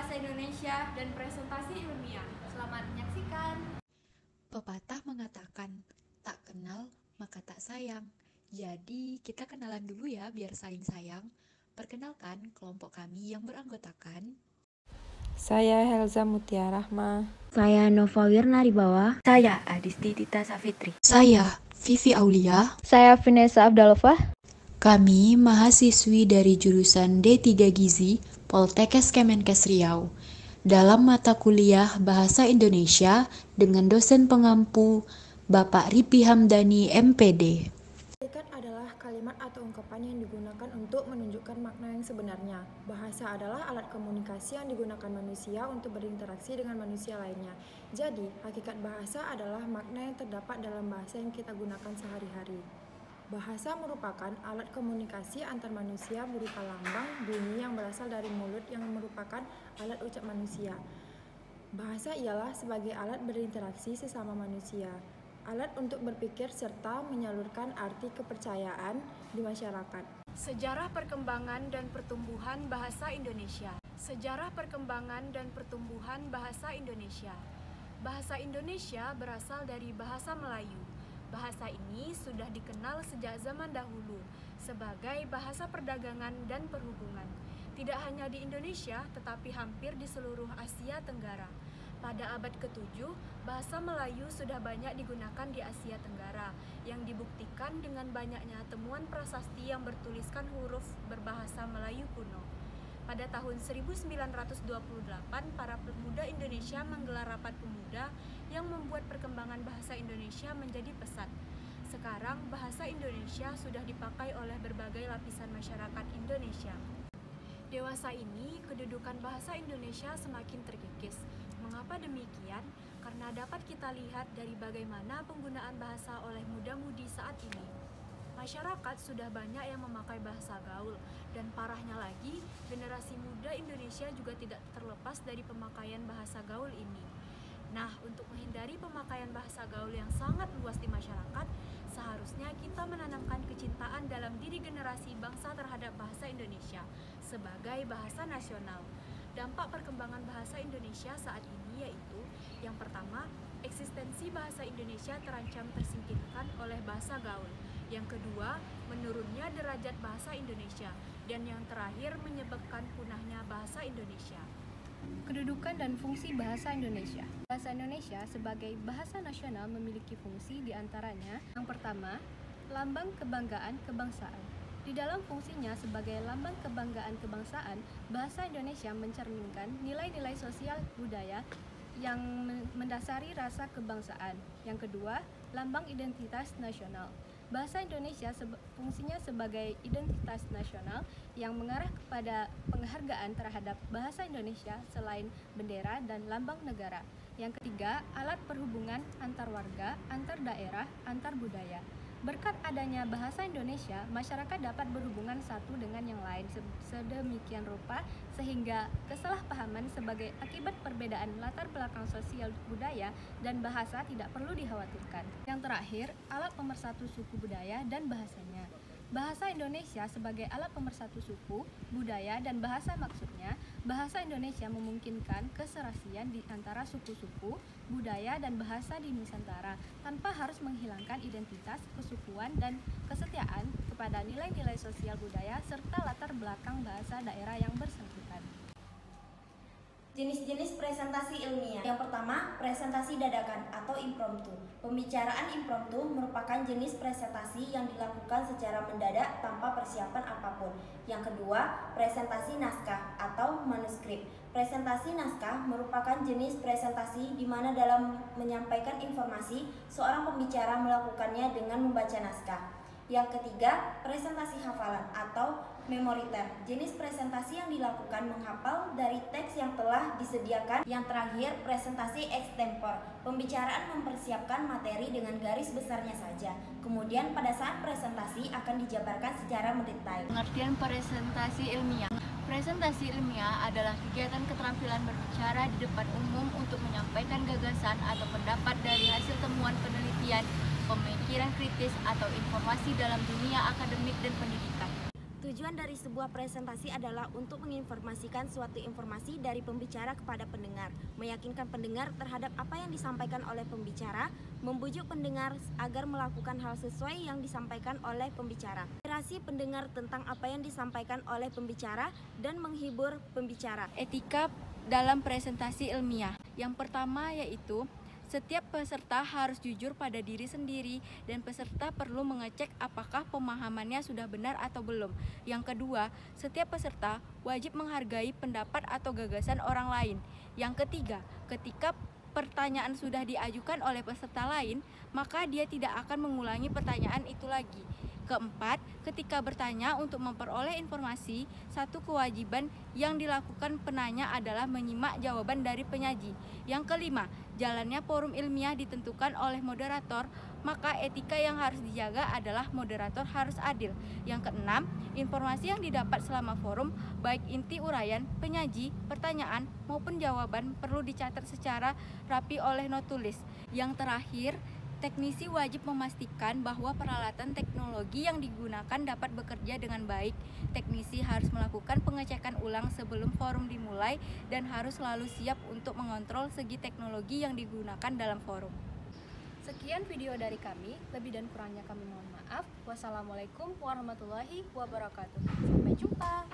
Bahasa Indonesia dan Presentasi Ilmiah. Selamat menyaksikan. Pepatah mengatakan, tak kenal maka tak sayang. Jadi kita kenalan dulu ya biar saling sayang. Perkenalkan kelompok kami yang beranggotakan Saya Helza Mutia Rahma. Saya Nova Wirnaribawa. Saya Adisti Tita Safitri. Saya Vivi Aulia. Saya Vanessa Abdalova. Kami mahasiswi dari jurusan D3 Gizi Poltekkes Kemenkes Riau. Dalam mata kuliah Bahasa Indonesia dengan dosen pengampu Bapak Ripi Hamdani MPD. Predikat adalah kalimat atau ungkapan yang digunakan untuk menunjukkan makna yang sebenarnya. Bahasa adalah alat komunikasi yang digunakan manusia untuk berinteraksi dengan manusia lainnya. Jadi, hakikat bahasa adalah makna yang terdapat dalam bahasa yang kita gunakan sehari-hari. Bahasa merupakan alat komunikasi antar manusia berupa lambang, bunyi yang berasal dari mulut yang merupakan alat ucap manusia. Bahasa ialah sebagai alat berinteraksi sesama manusia, alat untuk berpikir serta menyalurkan arti kepercayaan di masyarakat. Sejarah perkembangan dan pertumbuhan bahasa Indonesia. Sejarah perkembangan dan pertumbuhan bahasa Indonesia. Bahasa Indonesia berasal dari bahasa Melayu. Bahasa ini sudah dikenal sejak zaman dahulu sebagai bahasa perdagangan dan perhubungan. Tidak hanya di Indonesia, tetapi hampir di seluruh Asia Tenggara. Pada abad ke-7, bahasa Melayu sudah banyak digunakan di Asia Tenggara, yang dibuktikan dengan banyaknya temuan prasasti yang bertuliskan huruf berbahasa Melayu kuno. Pada tahun 1928, para pemuda Indonesia menggelar rapat pemuda yang membuat perkembangan bahasa Indonesia menjadi pesat. Sekarang, bahasa Indonesia sudah dipakai oleh berbagai lapisan masyarakat Indonesia. Dewasa ini, kedudukan bahasa Indonesia semakin terkikis. Mengapa demikian? Karena dapat kita lihat dari bagaimana penggunaan bahasa oleh muda-mudi saat ini. Masyarakat sudah banyak yang memakai bahasa gaul, dan parahnya lagi, generasi muda Indonesia juga tidak terlepas dari pemakaian bahasa gaul ini. Nah, untuk menghindari pemakaian bahasa gaul yang sangat luas di masyarakat, seharusnya kita menanamkan kecintaan dalam diri generasi bangsa terhadap bahasa Indonesia sebagai bahasa nasional. Dampak perkembangan bahasa Indonesia saat ini yaitu, yang pertama, eksistensi bahasa Indonesia terancam tersingkirkan oleh bahasa gaul. Yang kedua, menurunnya derajat bahasa Indonesia. Dan yang terakhir, menyebabkan punahnya bahasa Indonesia. Kedudukan dan fungsi bahasa Indonesia. Bahasa Indonesia sebagai bahasa nasional memiliki fungsi diantaranya. Yang pertama, lambang kebanggaan kebangsaan. Di dalam fungsinya sebagai lambang kebanggaan kebangsaan, bahasa Indonesia mencerminkan nilai-nilai sosial budaya yang mendasari rasa kebangsaan. Yang kedua, lambang identitas nasional. Bahasa Indonesia fungsinya sebagai identitas nasional yang mengarah kepada penghargaan terhadap bahasa Indonesia selain bendera dan lambang negara. Yang ketiga, alat perhubungan antar warga, antar daerah, antar budaya. Berkat adanya bahasa Indonesia, masyarakat dapat berhubungan satu dengan yang lain sedemikian rupa sehingga kesalahpahaman sebagai akibat perbedaan latar belakang sosial budaya dan bahasa tidak perlu dikhawatirkan. Yang terakhir, alat pemersatu suku budaya dan bahasanya. Bahasa Indonesia sebagai alat pemersatu suku, budaya, dan bahasa maksudnya, bahasa Indonesia memungkinkan keserasian di antara suku-suku, budaya, dan bahasa di Nusantara tanpa harus menghilangkan identitas, kesukuan, dan kesetiaan kepada nilai-nilai sosial budaya serta latar belakang bahasa daerah yang bersangkutan. Jenis-jenis presentasi ilmiah. Yang pertama, presentasi dadakan atau impromptu. Pembicaraan impromptu merupakan jenis presentasi yang dilakukan secara mendadak tanpa persiapan apapun. Yang kedua, presentasi naskah atau manuskrip. Presentasi naskah merupakan jenis presentasi di mana dalam menyampaikan informasi, seorang pembicara melakukannya dengan membaca naskah. Yang ketiga, presentasi hafalan atau memoriter. Jenis presentasi yang dilakukan menghafal dari teks yang telah disediakan. Yang terakhir, presentasi extempore. Pembicaraan mempersiapkan materi dengan garis besarnya saja. Kemudian pada saat presentasi akan dijabarkan secara mendetail. Pengertian presentasi ilmiah. Presentasi ilmiah adalah kegiatan keterampilan berbicara di depan umum untuk menyampaikan gagasan atau pendapat dari hasil temuan penelitian, pemikiran kritis, atau informasi dalam dunia akademik dan pendidikan. Tujuan dari sebuah presentasi adalah untuk menginformasikan suatu informasi dari pembicara kepada pendengar, meyakinkan pendengar terhadap apa yang disampaikan oleh pembicara, membujuk pendengar agar melakukan hal sesuai yang disampaikan oleh pembicara, menginspirasi pendengar tentang apa yang disampaikan oleh pembicara, dan menghibur pembicara. Etika dalam presentasi ilmiah. Yang pertama yaitu setiap peserta harus jujur pada diri sendiri dan peserta perlu mengecek apakah pemahamannya sudah benar atau belum. Yang kedua, setiap peserta wajib menghargai pendapat atau gagasan orang lain. Yang ketiga, ketika pertanyaan sudah diajukan oleh peserta lain, maka dia tidak akan mengulangi pertanyaan itu lagi. Keempat, ketika bertanya untuk memperoleh informasi, satu kewajiban yang dilakukan penanya adalah menyimak jawaban dari penyaji. Yang kelima, jalannya forum ilmiah ditentukan oleh moderator, maka etika yang harus dijaga adalah moderator harus adil. Yang keenam, informasi yang didapat selama forum, baik inti uraian, penyaji, pertanyaan, maupun jawaban perlu dicatat secara rapi oleh notulis. Yang terakhir, teknisi wajib memastikan bahwa peralatan teknologi yang digunakan dapat bekerja dengan baik. Teknisi harus melakukan pengecekan ulang sebelum forum dimulai dan harus selalu siap untuk mengontrol segi teknologi yang digunakan dalam forum. Sekian video dari kami, lebih dan kurangnya kami mohon maaf. Wassalamualaikum warahmatullahi wabarakatuh. Sampai jumpa.